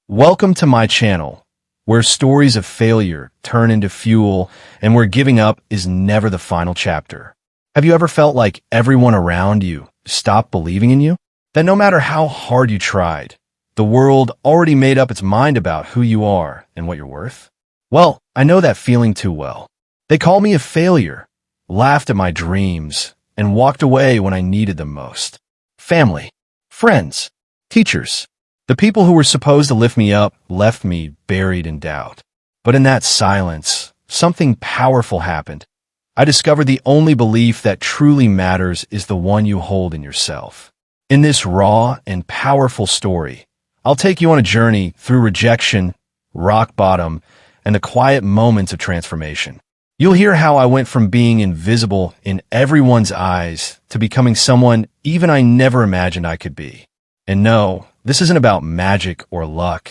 Welcome to my channel, where stories of failure turn into fuel and where giving up is never the final chapter. Have you ever felt like everyone around you stopped believing in you? That no matter how hard you tried, the world already made up its mind about who you are and what you're worth? Well, I know that feeling too well. They called me a failure, laughed at my dreams, and walked away when I needed them most. Family, friends, teachers. The people who were supposed to lift me up left me buried in doubt. But in that silence, something powerful happened. I discovered the only belief that truly matters is the one you hold in yourself. In this raw and powerful story, I'll take you on a journey through rejection, rock bottom, and the quiet moments of transformation. You'll hear how I went from being invisible in everyone's eyes to becoming someone even I never imagined I could be. And no, this isn't about magic or luck.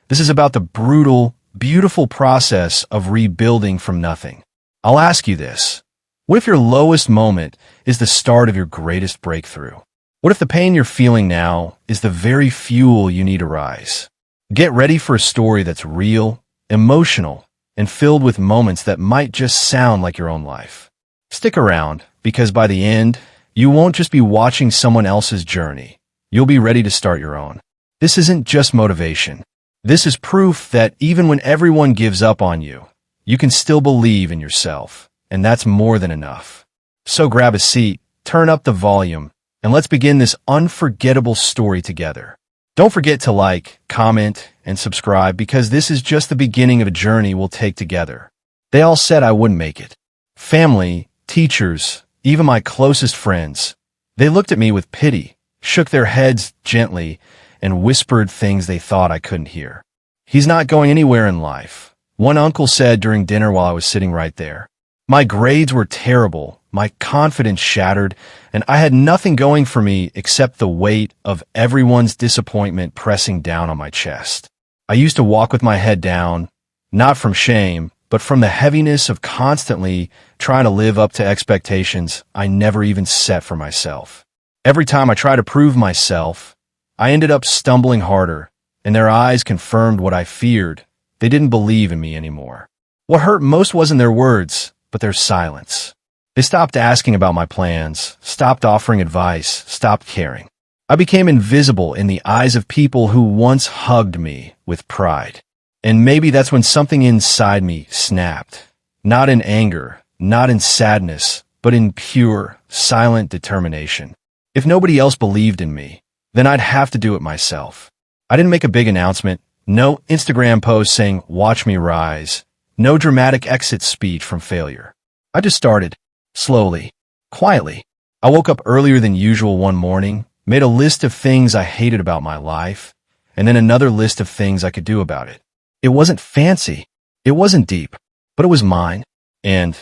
This is about the brutal, beautiful process of rebuilding from nothing. I'll ask you this. What if your lowest moment is the start of your greatest breakthrough? What if the pain you're feeling now is the very fuel you need to rise? Get ready for a story that's real, emotional, and filled with moments that might just sound like your own life. Stick around, because by the end, you won't just be watching someone else's journey. You'll be ready to start your own. This isn't just motivation. This is proof that even when everyone gives up on you, you can still believe in yourself, and that's more than enough. So grab a seat, turn up the volume, and let's begin this unforgettable story together. Don't forget to like, comment, and subscribe because this is just the beginning of a journey we'll take together. They all said I wouldn't make it. Family, teachers, even my closest friends. They looked at me with pity, shook their heads gently, and whispered things they thought I couldn't hear. He's not going anywhere in life, one uncle said during dinner while I was sitting right there. My grades were terrible, my confidence shattered, and I had nothing going for me except the weight of everyone's disappointment pressing down on my chest. I used to walk with my head down, not from shame, but from the heaviness of constantly trying to live up to expectations I never even set for myself. Every time I tried to prove myself, I ended up stumbling harder, and their eyes confirmed what I feared. They didn't believe in me anymore. What hurt most wasn't their words, but their silence. They stopped asking about my plans, stopped offering advice, stopped caring. I became invisible in the eyes of people who once hugged me with pride. And maybe that's when something inside me snapped. Not in anger, not in sadness, but in pure, silent determination. If nobody else believed in me, then I'd have to do it myself. I didn't make a big announcement, no Instagram post saying, "Watch me rise," no dramatic exit speech from failure. I just started, slowly, quietly. I woke up earlier than usual one morning, made a list of things I hated about my life, and then another list of things I could do about it. It wasn't fancy, it wasn't deep, but it was mine. And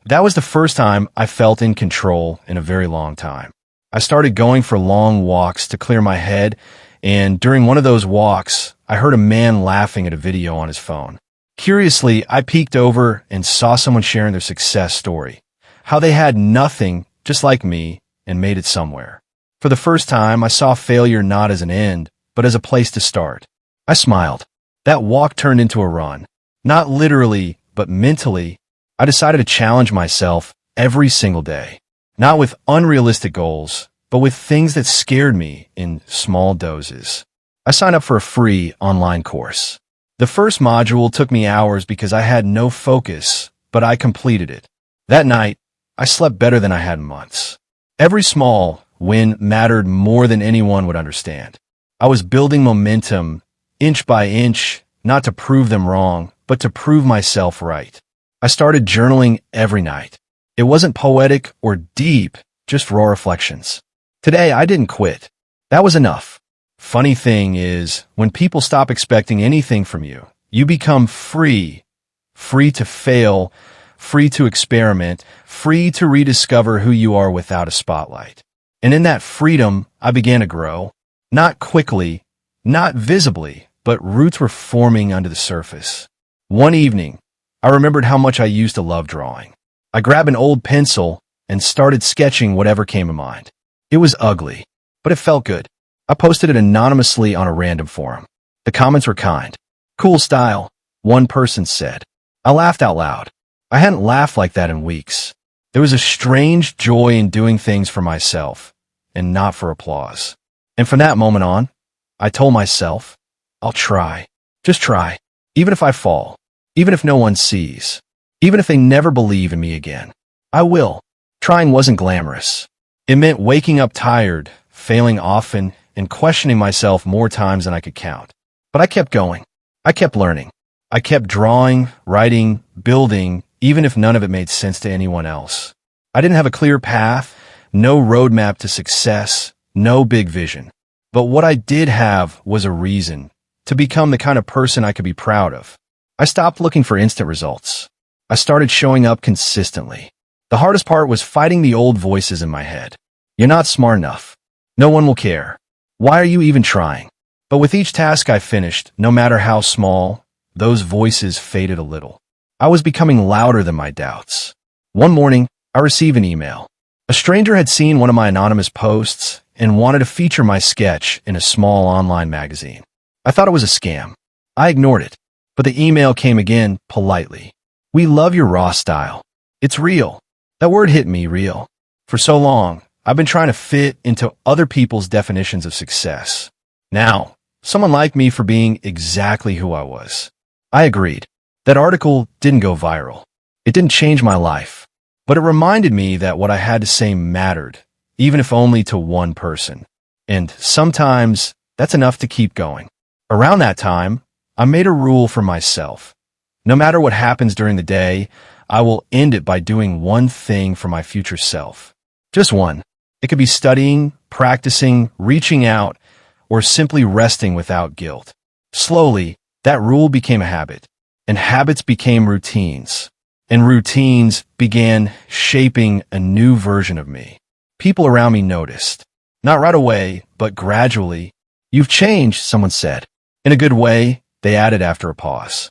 that was the first time I felt in control in a very long time. I started going for long walks to clear my head, and during one of those walks, I heard a man laughing at a video on his phone. Curiously, I peeked over and saw someone sharing their success story, how they had nothing, just like me, and made it somewhere. For the first time, I saw failure not as an end, but as a place to start. I smiled. That walk turned into a run. Not literally, but mentally. I decided to challenge myself every single day. Not with unrealistic goals, but with things that scared me in small doses. I signed up for a free online course. The first module took me hours because I had no focus, but I completed it. That night, I slept better than I had in months. Every small win mattered more than anyone would understand. I was building momentum, inch by inch, not to prove them wrong, but to prove myself right. I started journaling every night. It wasn't poetic or deep, just raw reflections. Today, I didn't quit. That was enough. Funny thing is, when people stop expecting anything from you, you become free. Free to fail, free to experiment, free to rediscover who you are without a spotlight. And in that freedom, I began to grow. Not quickly, not visibly, but roots were forming under the surface. One evening, I remembered how much I used to love drawing. I grabbed an old pencil and started sketching whatever came to mind. It was ugly, but it felt good. I posted it anonymously on a random forum. The comments were kind. Cool style, one person said. I laughed out loud. I hadn't laughed like that in weeks. There was a strange joy in doing things for myself and not for applause. And from that moment on, I told myself, I'll try. Just try. Even if I fall. Even if no one sees. Even if they never believe in me again. I will. Trying wasn't glamorous. It meant waking up tired, failing often, and questioning myself more times than I could count. But I kept going. I kept learning. I kept drawing, writing, building, even if none of it made sense to anyone else. I didn't have a clear path, no roadmap to success, no big vision. But what I did have was a reason to become the kind of person I could be proud of. I stopped looking for instant results. I started showing up consistently. The hardest part was fighting the old voices in my head. You're not smart enough. No one will care. Why are you even trying? But with each task I finished, no matter how small, those voices faded a little. I was becoming louder than my doubts. One morning, I received an email. A stranger had seen one of my anonymous posts and wanted to feature my sketch in a small online magazine. I thought it was a scam. I ignored it. But the email came again, politely. We love your raw style. It's real. That word hit me, real. For so long, I've been trying to fit into other people's definitions of success. Now, someone liked me for being exactly who I was. I agreed. That article didn't go viral. It didn't change my life. But it reminded me that what I had to say mattered, even if only to one person. And sometimes, that's enough to keep going. Around that time, I made a rule for myself. No matter what happens during the day, I will end it by doing one thing for my future self. Just one. It could be studying, practicing, reaching out, or simply resting without guilt. Slowly, that rule became a habit, and habits became routines, and routines began shaping a new version of me. People around me noticed. Not right away, but gradually. You've changed, someone said. In a good way, they added after a pause.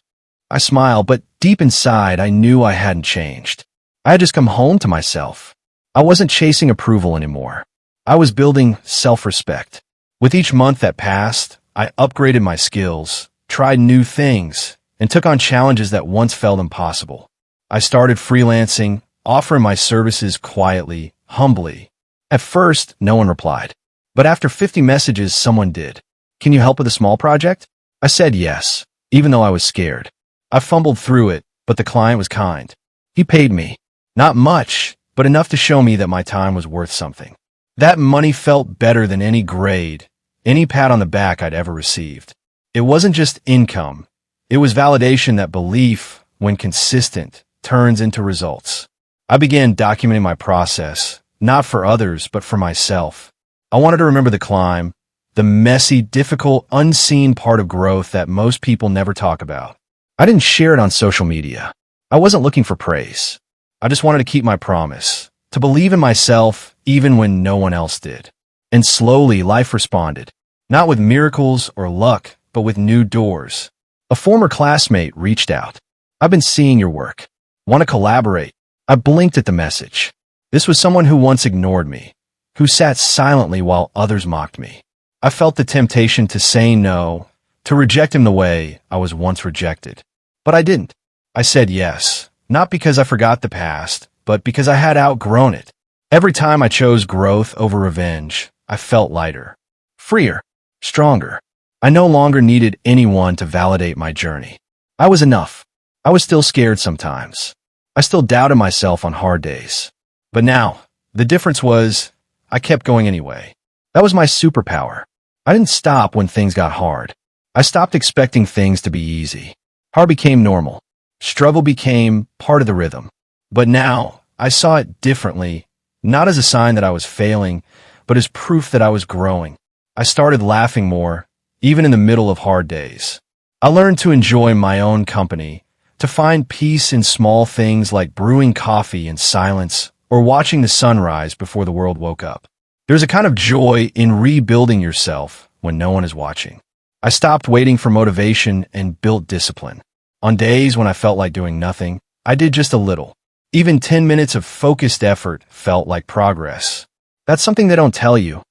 I smiled, but deep inside, I knew I hadn't changed. I had just come home to myself. I wasn't chasing approval anymore. I was building self-respect. With each month that passed, I upgraded my skills, tried new things, and took on challenges that once felt impossible. I started freelancing, offering my services quietly, humbly. At first, no one replied. But after 50 messages, someone did. Can you help with a small project? I said yes, even though I was scared. I fumbled through it, but the client was kind. He paid me. Not much, but enough to show me that my time was worth something. That money felt better than any grade, any pat on the back I'd ever received. It wasn't just income. It was validation that belief, when consistent, turns into results. I began documenting my process, not for others, but for myself. I wanted to remember the climb, the messy, difficult, unseen part of growth that most people never talk about. I didn't share it on social media. I wasn't looking for praise. I just wanted to keep my promise, to believe in myself even when no one else did. And slowly, life responded. Not with miracles or luck, but with new doors. A former classmate reached out. I've been seeing your work. Want to collaborate? I blinked at the message. This was someone who once ignored me, who sat silently while others mocked me. I felt the temptation to say no, to reject him the way I was once rejected. But I didn't. I said yes, not because I forgot the past, but because I had outgrown it. Every time I chose growth over revenge, I felt lighter, freer, stronger. I no longer needed anyone to validate my journey. I was enough. I was still scared sometimes. I still doubted myself on hard days. But now, the difference was, I kept going anyway. That was my superpower. I didn't stop when things got hard. I stopped expecting things to be easy. Hard became normal. Struggle became part of the rhythm. But now, I saw it differently, not as a sign that I was failing, but as proof that I was growing. I started laughing more, even in the middle of hard days. I learned to enjoy my own company, to find peace in small things like brewing coffee in silence or watching the sunrise before the world woke up. There's a kind of joy in rebuilding yourself when no one is watching. I stopped waiting for motivation and built discipline. On days when I felt like doing nothing, I did just a little. Even 10 minutes of focused effort felt like progress. That's something they don't tell you.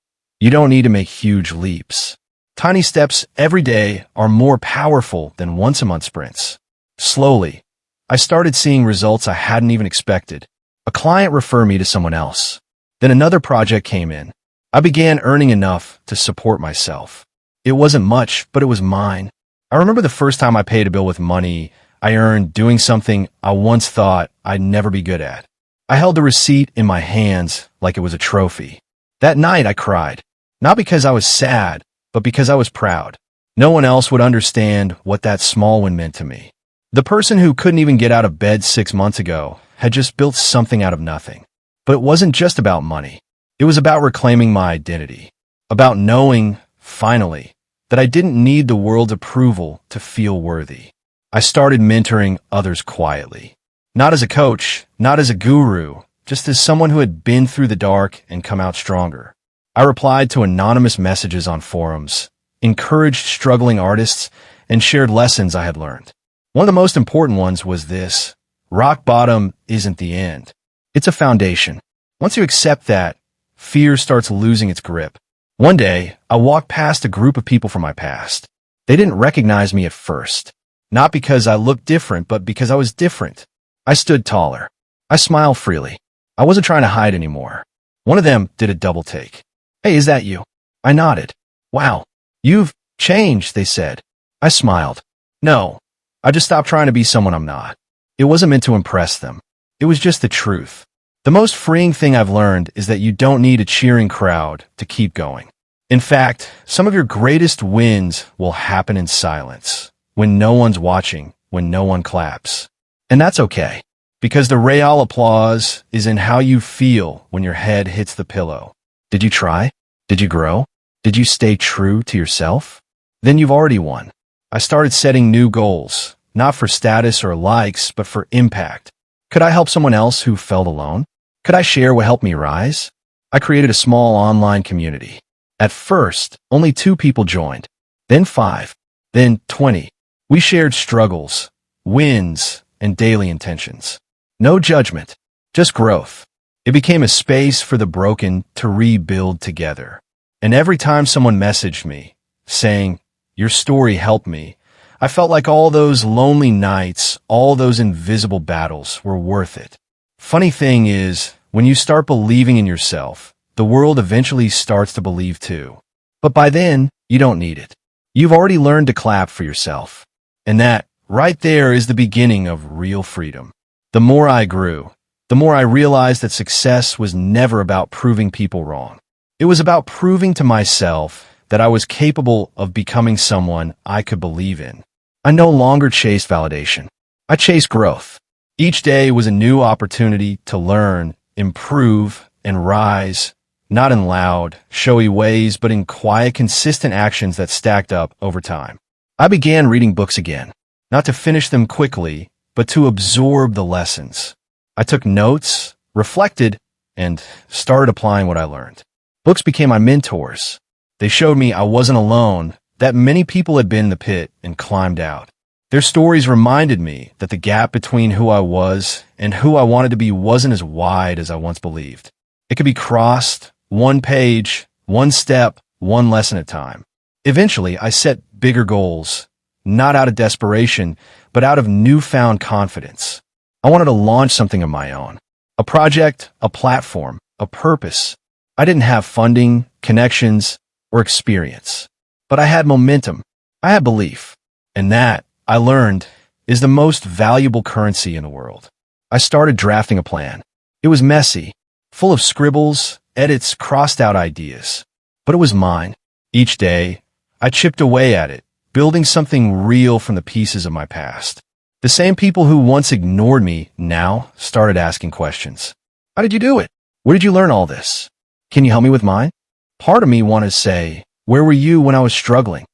You don't need to make huge leaps. Tiny steps every day are more powerful than once-a-month sprints. Slowly, I started seeing results I hadn't even expected. A client referred me to someone else. Then another project came in. I began earning enough to support myself. It wasn't much, but it was mine. I remember the first time I paid a bill with money I earned doing something I once thought I'd never be good at. I held the receipt in my hands like it was a trophy. That night I cried, not because I was sad, but because I was proud. No one else would understand what that small win meant to me. The person who couldn't even get out of bed 6 months ago had just built something out of nothing. But it wasn't just about money. It was about reclaiming my identity, about knowing, finally, that I didn't need the world's approval to feel worthy. I started mentoring others quietly. Not as a coach, not as a guru, just as someone who had been through the dark and come out stronger. I replied to anonymous messages on forums, encouraged struggling artists, and shared lessons I had learned. One of the most important ones was this: rock bottom isn't the end. It's a foundation. Once you accept that, fear starts losing its grip. One day, I walked past a group of people from my past. They didn't recognize me at first. Not because I looked different, but because I was different. I stood taller. I smiled freely. I wasn't trying to hide anymore. One of them did a double take. "Hey, is that you?" I nodded. "Wow, you've changed," they said. I smiled. "No, I just stopped trying to be someone I'm not." It wasn't meant to impress them. It was just the truth. The most freeing thing I've learned is that you don't need a cheering crowd to keep going. In fact, some of your greatest wins will happen in silence, when no one's watching, when no one claps. And that's okay, because the real applause is in how you feel when your head hits the pillow. Did you try? Did you grow? Did you stay true to yourself? Then you've already won. I started setting new goals, not for status or likes, but for impact. Could I help someone else who felt alone? Could I share what helped me rise? I created a small online community. At first, only 2 people joined, then 5, then 20. We shared struggles, wins, and daily intentions. No judgment, just growth. It became a space for the broken to rebuild together. And every time someone messaged me, saying, "Your story helped me," I felt like all those lonely nights, all those invisible battles were worth it. Funny thing is, when you start believing in yourself, the world eventually starts to believe too. But by then, you don't need it. You've already learned to clap for yourself. And that, right there, is the beginning of real freedom. The more I grew, the more I realized that success was never about proving people wrong. It was about proving to myself that I was capable of becoming someone I could believe in. I no longer chased validation. I chased growth. Each day was a new opportunity to learn, improve, and rise, not in loud, showy ways, but in quiet, consistent actions that stacked up over time. I began reading books again, not to finish them quickly, but to absorb the lessons. I took notes, reflected, and started applying what I learned. Books became my mentors. They showed me I wasn't alone, that many people had been in the pit and climbed out. Their stories reminded me that the gap between who I was and who I wanted to be wasn't as wide as I once believed. It could be crossed, one page, one step, one lesson at a time. Eventually, I set bigger goals, not out of desperation, but out of newfound confidence. I wanted to launch something of my own. A project, a platform, a purpose. I didn't have funding, connections, or experience. But I had momentum. I had belief. And that, I learned, is the most valuable currency in the world. I started drafting a plan. It was messy, full of scribbles, edits, crossed out ideas. But it was mine. Each day, I chipped away at it, building something real from the pieces of my past. The same people who once ignored me now started asking questions. How did you do it? Where did you learn all this? Can you help me with mine? Part of me wanted to say, where were you when I was struggling?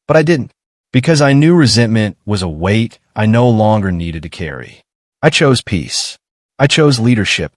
But I didn't, because I knew resentment was a weight I no longer needed to carry. I chose peace. I chose leadership.